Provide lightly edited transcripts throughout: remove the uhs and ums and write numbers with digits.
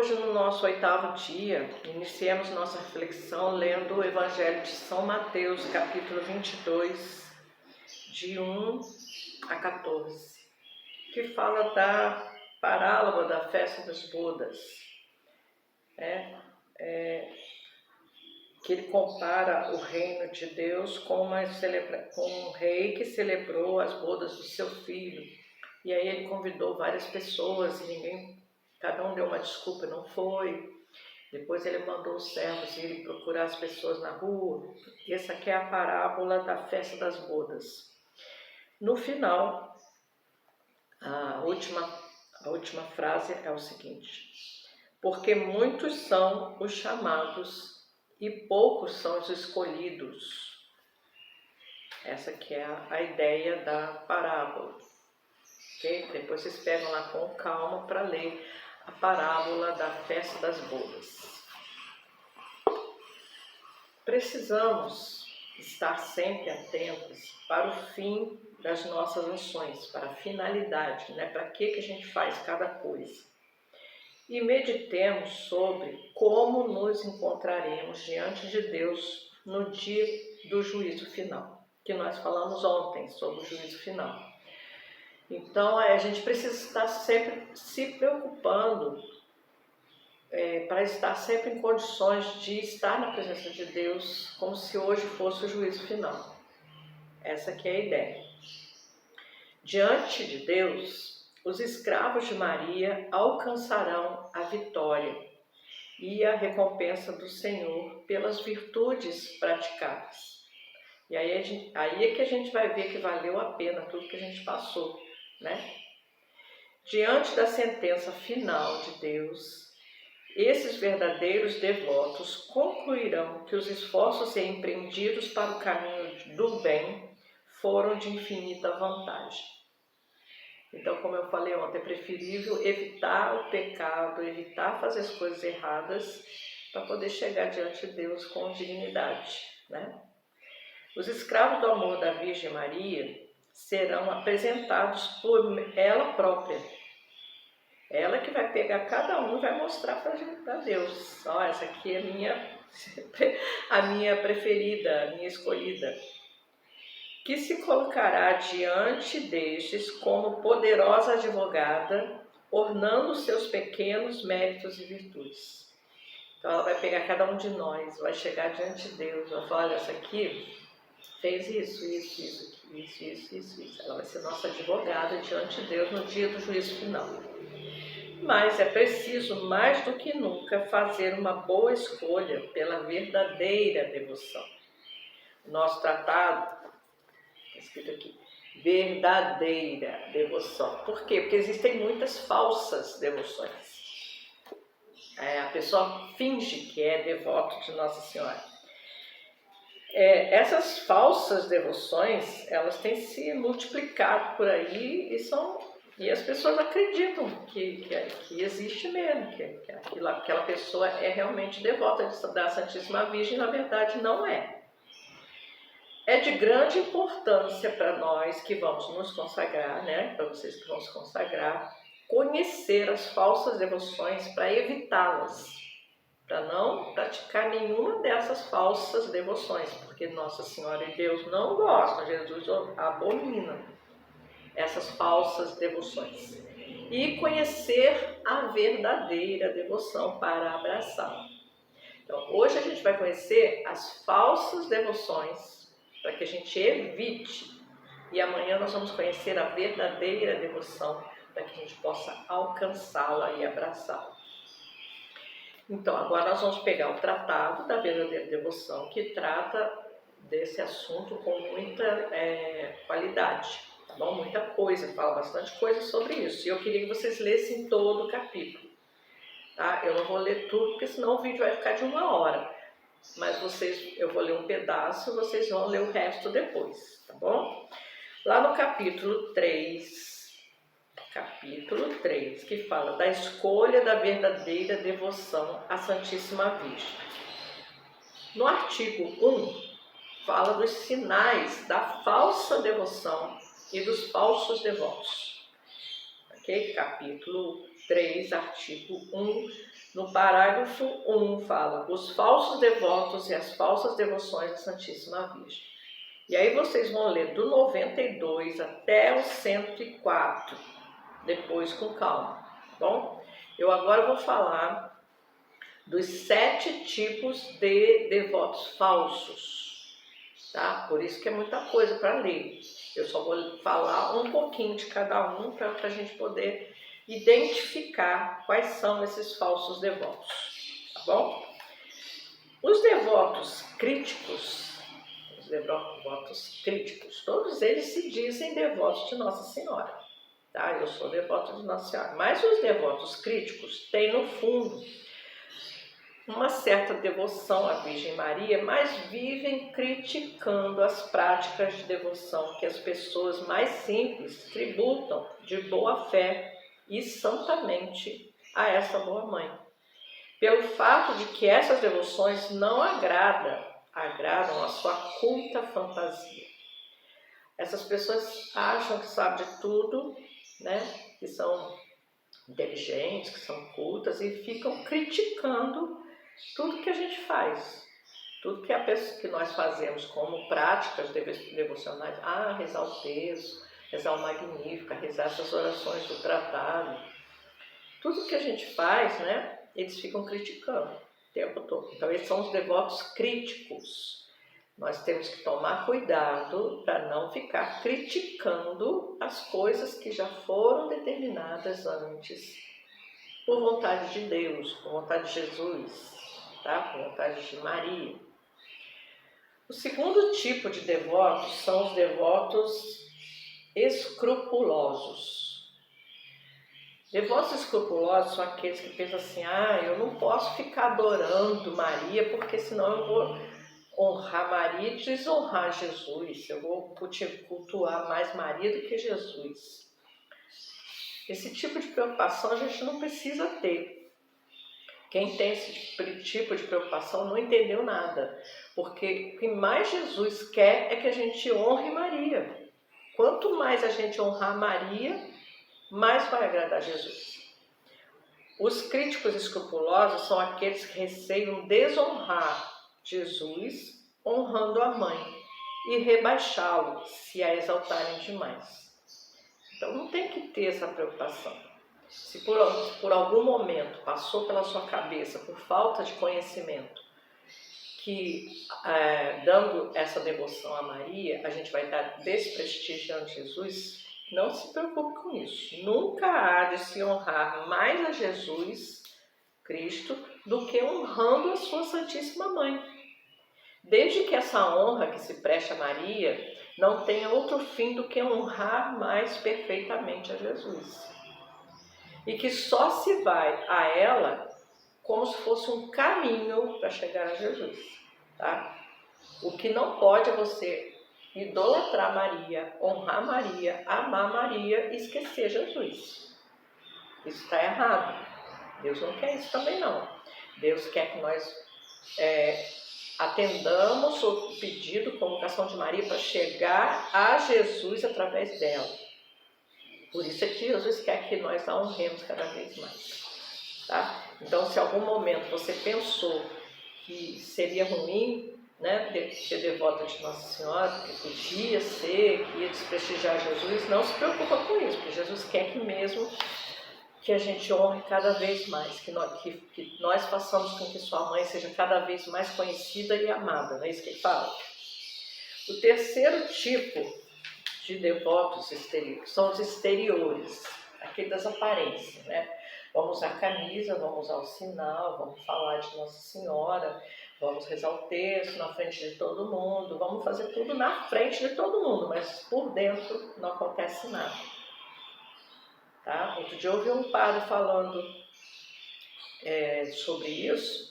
Hoje, no nosso 8º dia, iniciemos nossa reflexão lendo o Evangelho de São Mateus, capítulo 22, de 1 a 14, que fala da parábola da festa das bodas, que ele compara o reino de Deus com um rei que celebrou as bodas do seu filho. E aí ele convidou várias pessoas e cada um deu uma desculpa, não foi. Depois ele mandou os servos irem procurar as pessoas na rua. Essa aqui é a parábola da festa das bodas. No final, a última frase é o seguinte: porque muitos são os chamados e poucos são os escolhidos. Essa aqui é a ideia da parábola. Okay? Depois vocês pegam lá com calma para ler a parábola da festa das bodas. Precisamos estar sempre atentos para o fim das nossas ações, para a finalidade, né? Para que a gente faz cada coisa. E meditemos sobre como nos encontraremos diante de Deus no dia do juízo final, que nós falamos ontem sobre o juízo final. Então, a gente precisa estar sempre se preocupando para estar sempre em condições de estar na presença de Deus, como se hoje fosse o juízo final. Essa aqui é a ideia. Diante de Deus, os escravos de Maria alcançarão a vitória e a recompensa do Senhor pelas virtudes praticadas. E aí é que a gente vai ver que valeu a pena tudo que a gente passou, né? Diante da sentença final de Deus, esses verdadeiros devotos concluirão que os esforços empreendidos para o caminho do bem foram de infinita vantagem. Então, como eu falei ontem, é preferível evitar o pecado, evitar fazer as coisas erradas para poder chegar diante de Deus com dignidade, né? Os escravos do amor da Virgem Maria serão apresentados por ela própria. Ela que vai pegar cada um e vai mostrar para Deus. Ó, essa aqui é a minha preferida, a minha escolhida. Que se colocará diante destes como poderosa advogada, ornando seus pequenos méritos e virtudes. Então ela vai pegar cada um de nós, vai chegar diante de Deus, vai falar: olha, essa aqui fez isso. Ela vai ser nossa advogada diante de Deus no dia do juízo final. Mas é preciso, mais do que nunca, fazer uma boa escolha pela verdadeira devoção. O nosso tratado está escrito aqui: verdadeira devoção. Por quê? Porque existem muitas falsas devoções. A pessoa finge que é devoto de Nossa Senhora. Essas falsas devoções, elas têm se multiplicado por aí e as pessoas acreditam que existe mesmo, que aquela pessoa é realmente devota da Santíssima Virgem. Na verdade, não é. É de grande importância para nós que vamos nos consagrar, né? Para vocês que vão se consagrar, conhecer as falsas devoções para evitá-las, para não praticar nenhuma dessas falsas devoções, porque Nossa Senhora e Deus não gostam, Jesus abomina essas falsas devoções. E conhecer a verdadeira devoção para abraçá-la. Então, hoje a gente vai conhecer as falsas devoções para que a gente evite. E amanhã nós vamos conhecer a verdadeira devoção para que a gente possa alcançá-la e abraçá-la. Então, agora nós vamos pegar o tratado da verdadeira devoção, que trata desse assunto com muita qualidade. Tá bom? Muita coisa, fala bastante coisa sobre isso. E eu queria que vocês lessem todo o capítulo. Tá? Eu não vou ler tudo, porque senão o vídeo vai ficar de 1 hora. Mas eu vou ler um pedaço, vocês vão ler o resto depois, tá bom? Lá no capítulo 3, que fala da escolha da verdadeira devoção à Santíssima Virgem. No artigo 1, fala dos sinais da falsa devoção e dos falsos devotos. Ok? Capítulo 3, artigo 1, No parágrafo 1 fala os falsos devotos e as falsas devoções à Santíssima Virgem. E aí vocês vão ler do 92 até o 104, depois com calma, tá bom? Eu agora vou falar dos 7 tipos de devotos falsos, tá? Por isso que é muita coisa para ler. Eu só vou falar um pouquinho de cada um para a gente poder identificar quais são esses falsos devotos, tá bom? Os devotos críticos, todos eles se dizem devotos de Nossa Senhora, tá? Eu sou devoto de Nossa Senhora, mas os devotos críticos têm no fundo uma certa devoção à Virgem Maria, mas vivem criticando as práticas de devoção que as pessoas mais simples tributam de boa fé e santamente a essa boa mãe. Pelo fato de que essas devoções não agradam a sua culta fantasia. Essas pessoas acham que sabem de tudo, né? Que são inteligentes, que são cultas e ficam criticando tudo que a gente faz, tudo que nós fazemos como práticas devocionais, rezar o terço, rezar o Magnífica, rezar essas orações do tratado, tudo que a gente faz, né, eles ficam criticando o tempo todo. Então, esses são os devotos críticos. Nós temos que tomar cuidado para não ficar criticando as coisas que já foram determinadas antes, por vontade de Deus, por vontade de Jesus, tá? Por vontade de Maria. O segundo tipo de devotos são os devotos escrupulosos. Devotos escrupulosos são aqueles que pensam assim, eu não posso ficar adorando Maria, porque senão eu vou honrar Maria e desonrar Jesus. Eu vou cultuar mais Maria do que Jesus. Esse tipo de preocupação a gente não precisa ter. Quem tem esse tipo de preocupação não entendeu nada, porque o que mais Jesus quer é que a gente honre Maria. Quanto mais a gente honrar Maria, mais vai agradar Jesus. Os críticos escrupulosos são aqueles que receiam desonrar Jesus honrando a mãe e rebaixá-lo se a exaltarem demais. Então não tem que ter essa preocupação. Se por algum momento passou pela sua cabeça, por falta de conhecimento, que dando essa devoção a Maria, a gente vai estar desprestigiando Jesus, não se preocupe com isso. Nunca há de se honrar mais a Jesus Cristo do que honrando a sua Santíssima Mãe. Desde que essa honra que se presta a Maria não tenha outro fim do que honrar mais perfeitamente a Jesus. E que só se vai a ela como se fosse um caminho para chegar a Jesus, tá? O que não pode é você idolatrar Maria, honrar Maria, amar Maria e esquecer Jesus. Isso está errado. Deus não quer isso também não. Deus quer que nós atendamos o pedido, convocação de Maria para chegar a Jesus através dela. Por isso é que Jesus quer que nós a honremos cada vez mais, tá? Então, se em algum momento você pensou que seria ruim, né, ser devota de Nossa Senhora, porque podia ser, que ia desprestigiar Jesus, não se preocupa com isso, porque Jesus quer que a gente honre cada vez mais, que nós façamos com que sua mãe seja cada vez mais conhecida e amada, não é isso que ele fala? O terceiro tipo de devotos são os exteriores, aqueles das aparências, né? Vamos usar camisa, vamos usar o sinal, vamos falar de Nossa Senhora, vamos rezar o texto na frente de todo mundo, vamos fazer tudo na frente de todo mundo, mas por dentro não acontece nada. Tá? Outro dia eu ouvi um padre falando sobre isso,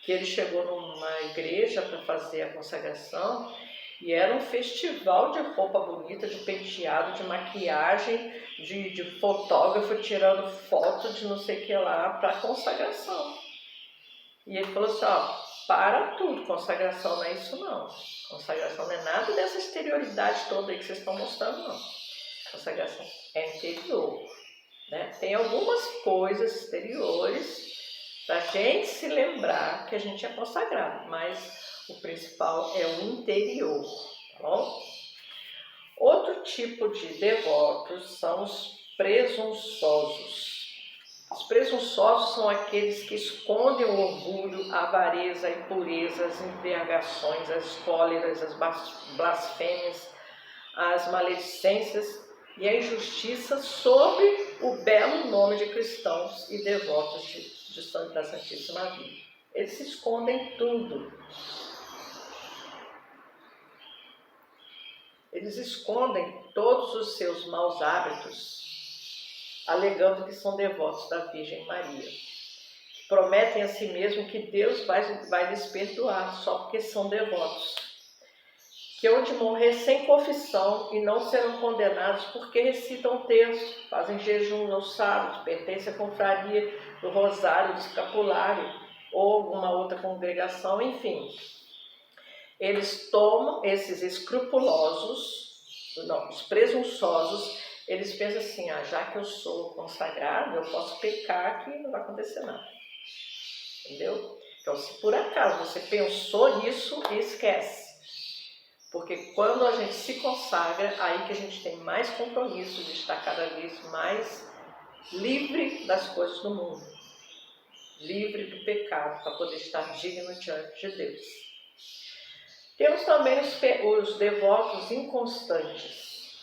que ele chegou numa igreja para fazer a consagração e era um festival de roupa bonita, de penteado, de maquiagem, de fotógrafo tirando foto de não sei o que lá para a consagração. E ele falou assim, para tudo, consagração não é isso não. Consagração não é nada dessa exterioridade toda aí que vocês estão mostrando não. Consagração é interior, né? Tem algumas coisas exteriores para a gente se lembrar que a gente é consagrado, mas o principal é o interior, tá bom? Outro tipo de devotos são os presunçosos. Os presunçosos são aqueles que escondem o orgulho, a avareza, a impureza, as embriagações, as cóleras, as blasfêmias, as maledicências e a injustiça sob o belo nome de cristãos e devotos da Santíssima Virgem. Eles se escondem tudo. Eles escondem todos os seus maus hábitos, alegando que são devotos da Virgem Maria. Prometem a si mesmo que Deus vai lhes perdoar só porque são devotos. Que hão de morrer sem confissão e não serão condenados porque recitam o texto, fazem jejum aos sábados, pertencem à confraria do Rosário, do Escapulário ou alguma outra congregação, enfim. Eles tomam esses escrupulosos, não, os presunçosos, eles pensam assim, já que eu sou consagrado, eu posso pecar que não vai acontecer nada. Entendeu? Então, se por acaso você pensou nisso, esquece. Porque quando a gente se consagra, aí que a gente tem mais compromisso de estar cada vez mais livre das coisas do mundo. Livre do pecado, para poder estar digno diante de Deus. Temos também os devotos inconstantes.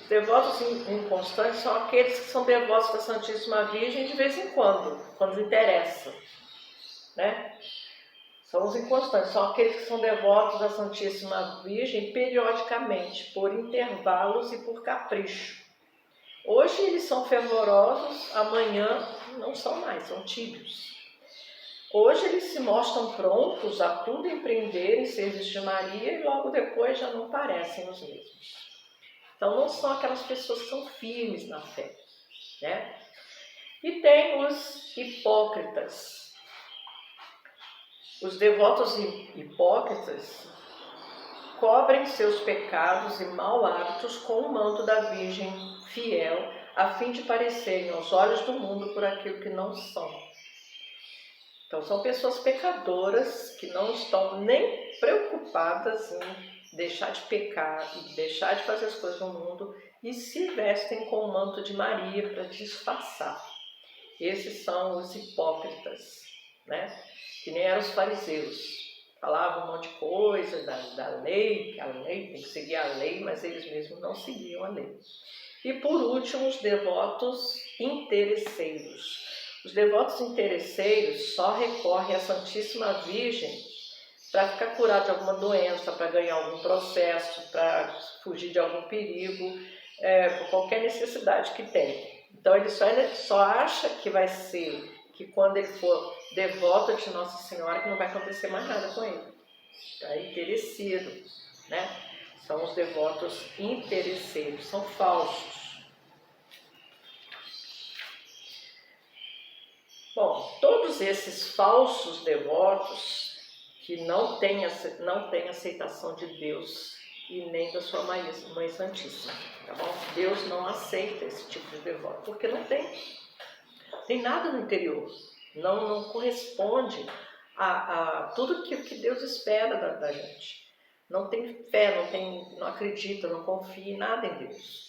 Os devotos inconstantes são aqueles que são devotos da Santíssima Virgem de vez em quando interessa, né? São os inconstantes, são aqueles que são devotos da Santíssima Virgem periodicamente, por intervalos e por capricho. Hoje eles são fervorosos, amanhã não são mais, são tíbios. Hoje eles se mostram prontos a tudo empreender em serviço de Maria e logo depois já não parecem os mesmos. Então não são aquelas pessoas que são firmes na fé, né? E tem os hipócritas. Os devotos hipócritas cobrem seus pecados e maus hábitos com o manto da Virgem fiel, a fim de parecerem aos olhos do mundo por aquilo que não são. Então são pessoas pecadoras que não estão nem preocupadas em deixar de pecar e deixar de fazer as coisas no mundo e se vestem com o manto de Maria para disfarçar. Esses são os hipócritas, né? Que nem eram os fariseus, falavam um monte de coisa da lei, que a lei tem que seguir a lei, mas eles mesmos não seguiam a lei. E por último, os devotos interesseiros. Os devotos interesseiros só recorrem à Santíssima Virgem para ficar curado de alguma doença, para ganhar algum processo, para fugir de algum perigo, por qualquer necessidade que tem. Então ele só acha que vai ser, que quando ele for devoto de Nossa Senhora, que não vai acontecer mais nada com ele. Está interessado, né? São os devotos interesseiros, são falsos. Bom, todos esses falsos devotos que não têm aceitação de Deus e nem da sua Mãe Santíssima, tá bom? Deus não aceita esse tipo de devoto, porque não tem nada no interior. Não corresponde a tudo que Deus espera da gente. Não tem fé, não acredita, não confia em nada em Deus.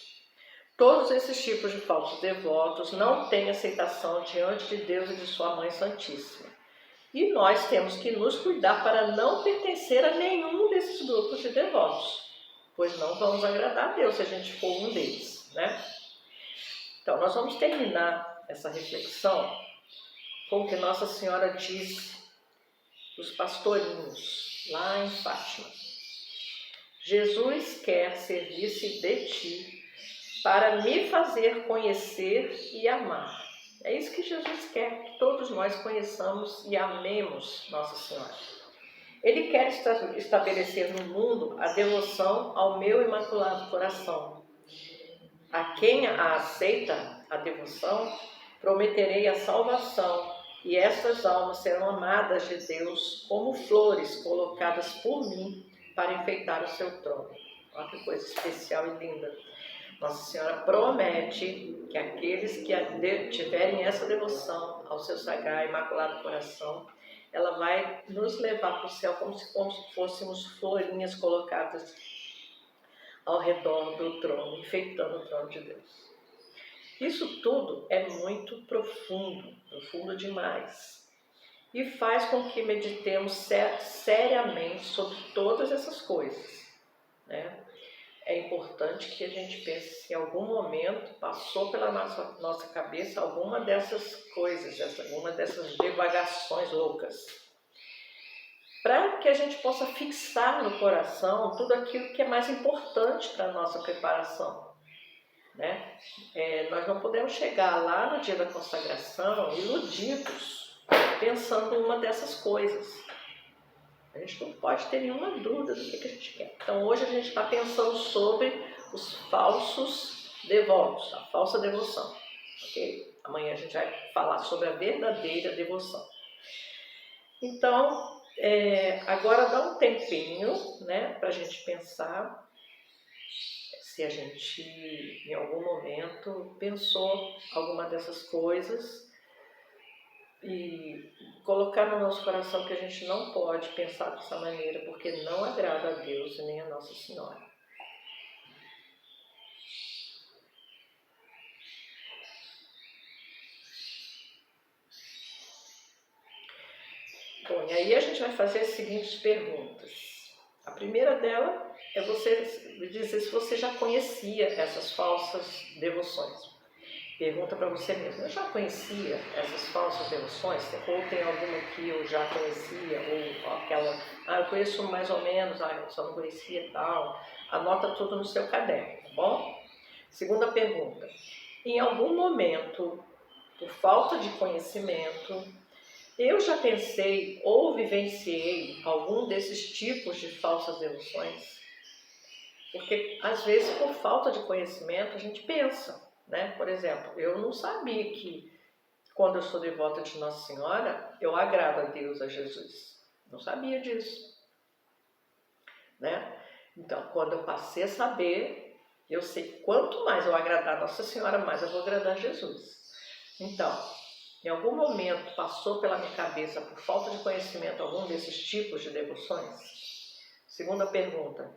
Todos esses tipos de falsos devotos não têm aceitação diante de Deus e de sua Mãe Santíssima. E nós temos que nos cuidar para não pertencer a nenhum desses grupos de devotos, pois não vamos agradar a Deus se a gente for um deles, né? Então, nós vamos terminar essa reflexão com o que Nossa Senhora disse dos pastorinhos lá em Fátima. Jesus quer servir-se de ti para me fazer conhecer e amar. É isso que Jesus quer, que todos nós conheçamos e amemos Nossa Senhora. Ele quer estabelecer no mundo a devoção ao meu Imaculado Coração. A quem a aceita a devoção, prometerei a salvação, e estas almas serão amadas de Deus como flores colocadas por mim para enfeitar o seu trono. Olha que coisa especial e linda. Nossa Senhora promete que aqueles que tiverem essa devoção ao seu sagrado Imaculado Coração, ela vai nos levar para o céu como se fôssemos florinhas colocadas ao redor do trono, enfeitando o trono de Deus. Isso tudo é muito profundo, profundo demais, e faz com que meditemos seriamente sobre todas essas coisas, né? É importante que a gente pense se em algum momento passou pela nossa cabeça alguma dessas coisas, alguma dessas divagações loucas, para que a gente possa fixar no coração tudo aquilo que é mais importante para a nossa preparação, né? Nós não podemos chegar lá no dia da consagração iludidos, pensando em uma dessas coisas. A gente não pode ter nenhuma dúvida do que a gente quer. Então hoje a gente está pensando sobre os falsos devotos, a falsa devoção. Ok? Amanhã a gente vai falar sobre a verdadeira devoção. Então, agora dá um tempinho, né, para a gente pensar se a gente em algum momento pensou alguma dessas coisas e colocar no nosso coração que a gente não pode pensar dessa maneira, porque não agrada a Deus e nem a Nossa Senhora. Bom, e aí a gente vai fazer as seguintes perguntas. A primeira dela é você dizer se você já conhecia essas falsas devoções. Pergunta para você mesmo, eu já conhecia essas falsas devoções? Ou tem alguma que eu já conhecia? Ou aquela, eu conheço mais ou menos, eu só não conhecia tal. Anota tudo no seu caderno, tá bom? Segunda pergunta, em algum momento, por falta de conhecimento, eu já pensei ou vivenciei algum desses tipos de falsas devoções? Porque, às vezes, por falta de conhecimento, a gente pensa, né? Por exemplo, eu não sabia que quando eu sou devota de Nossa Senhora, eu agrado a Deus, a Jesus. Não sabia disso, né? Então, quando eu passei a saber, eu sei que quanto mais eu agradar a Nossa Senhora, mais eu vou agradar a Jesus. Então, em algum momento passou pela minha cabeça, por falta de conhecimento, algum desses tipos de devoções? Segunda pergunta,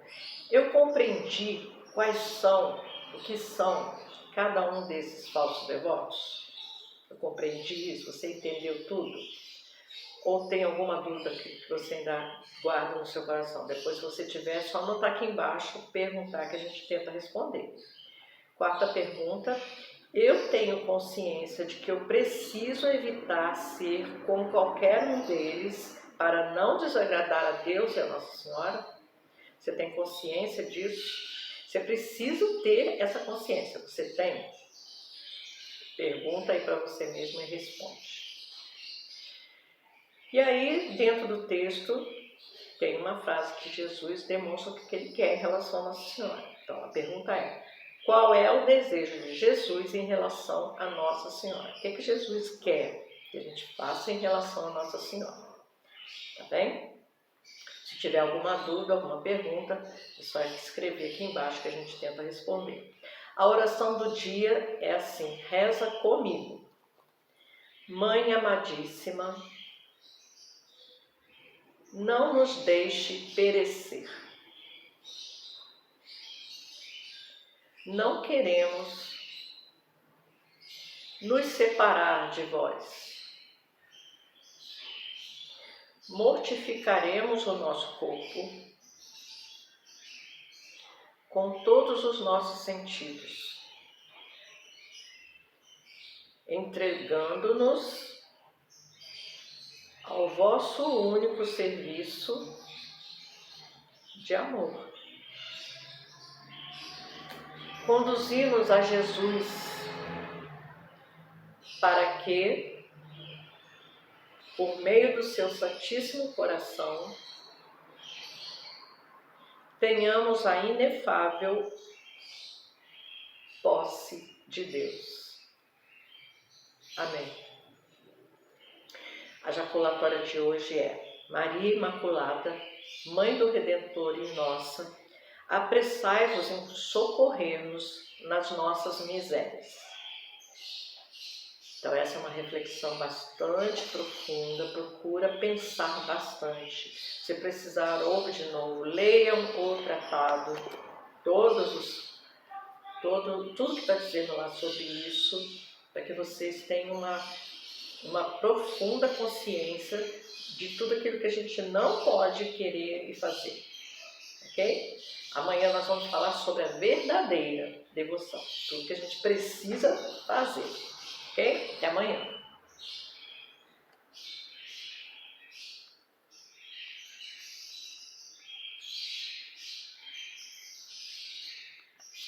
eu compreendi quais são, o que são cada um desses falsos devotos? Eu compreendi isso? Você entendeu tudo? Ou tem alguma dúvida que você ainda guarda no seu coração? Depois, se você tiver, é só anotar aqui embaixo, perguntar que a gente tenta responder. Quarta pergunta, eu tenho consciência de que eu preciso evitar ser como qualquer um deles para não desagradar a Deus e a Nossa Senhora? Você tem consciência disso? Você precisa ter essa consciência. Você tem? Pergunta aí para você mesmo e responde. E aí, dentro do texto, tem uma frase que Jesus demonstra o que ele quer em relação a Nossa Senhora. Então, a pergunta é, qual é o desejo de Jesus em relação a Nossa Senhora? O que Jesus quer que a gente faça em relação a Nossa Senhora? Tá bem? Se tiver alguma dúvida, alguma pergunta, é só escrever aqui embaixo que a gente tenta responder. A oração do dia é assim, reza comigo. Mãe amadíssima, não nos deixe perecer. Não queremos nos separar de vós. Mortificaremos o nosso corpo com todos os nossos sentidos, entregando-nos ao vosso único serviço de amor. Conduzi-nos a Jesus para que, por meio do seu Santíssimo Coração, tenhamos a inefável posse de Deus. Amém. A jaculatória de hoje é: Maria Imaculada, Mãe do Redentor e nossa, apressai-vos em socorrer-nos nas nossas misérias. Então essa é uma reflexão bastante profunda, procura pensar bastante. Se precisar, ouve de novo, leiam o tratado, tudo que está dizendo lá sobre isso, para que vocês tenham uma profunda consciência de tudo aquilo que a gente não pode querer e fazer, ok? Amanhã nós vamos falar sobre a verdadeira devoção, tudo que a gente precisa fazer, ok? Até amanhã.